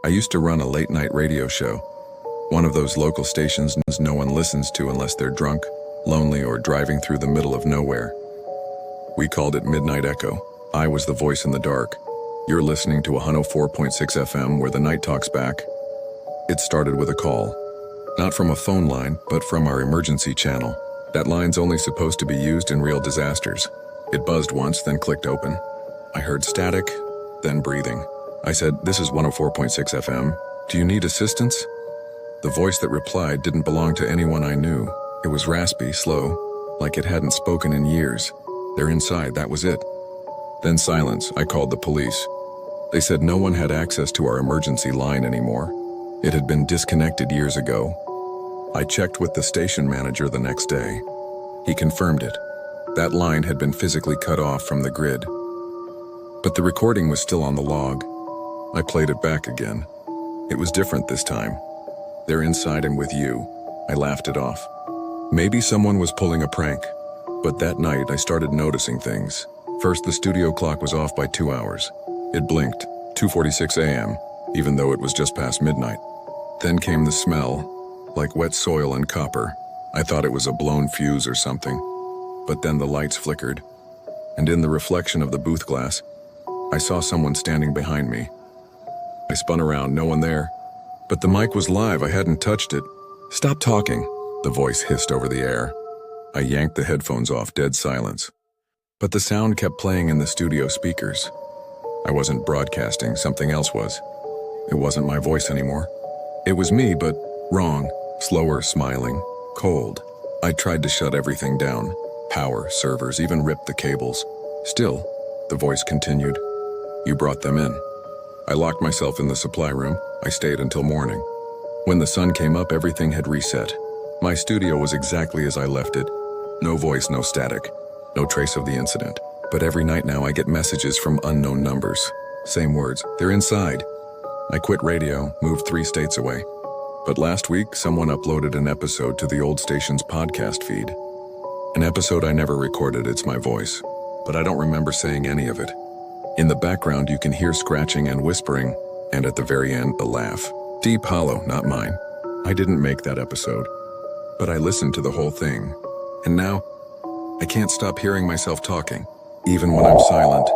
I used to run a late-night radio show, one of those local stations no one listens to unless they're drunk, lonely, or driving through the middle of nowhere. We called it Midnight Echo. I was the voice in the dark. You're listening to 104.6 FM where the night talks back. It started with a call. Not from a phone line, but from our emergency channel. That line's only supposed to be used in real disasters. It buzzed once, then clicked open. I heard static, then breathing. I said, "This is 104.6 FM. Do you need assistance?" The voice that replied didn't belong to anyone I knew. It was raspy, slow, like it hadn't spoken in years. They're inside, that was it. Then silence. I called the police. They said no one had access to our emergency line anymore. It had been disconnected years ago. I checked with the station manager the next day. He confirmed it. That line had been physically cut off from the grid. But the recording was still on the log. I played it back again. It was different this time. "They're inside and with you." I laughed it off. Maybe someone was pulling a prank. But that night I started noticing things. First, the studio clock was off by 2 hours. It blinked, 2:46 a.m., even though it was just past midnight. Then came the smell, like wet soil and copper. I thought it was a blown fuse or something. But then the lights flickered, and in the reflection of the booth glass, I saw someone standing behind me. I spun around, no one there. But the mic was live, I hadn't touched it. "Stop talking," the voice hissed over the air. I yanked the headphones off, dead silence. But the sound kept playing in the studio speakers. I wasn't broadcasting, something else was. It wasn't my voice anymore. It was me, but wrong, slower, smiling, cold. I tried to shut everything down. Power, servers, even ripped the cables. Still, the voice continued. "You brought them in." I locked myself in the supply room. I stayed until morning. When the sun came up, everything had reset. My studio was exactly as I left it. No voice, no static, no trace of the incident. But every night now I get messages from unknown numbers. Same words, "They're inside." I quit radio, moved 3 states away. But last week, someone uploaded an episode to the old station's podcast feed. An episode I never recorded, it's my voice. But I don't remember saying any of it. In the background you can hear scratching and whispering, and at the very end, a laugh. Deep, hollow, not mine. I didn't make that episode. But I listened to the whole thing. And now, I can't stop hearing myself talking. Even when I'm silent,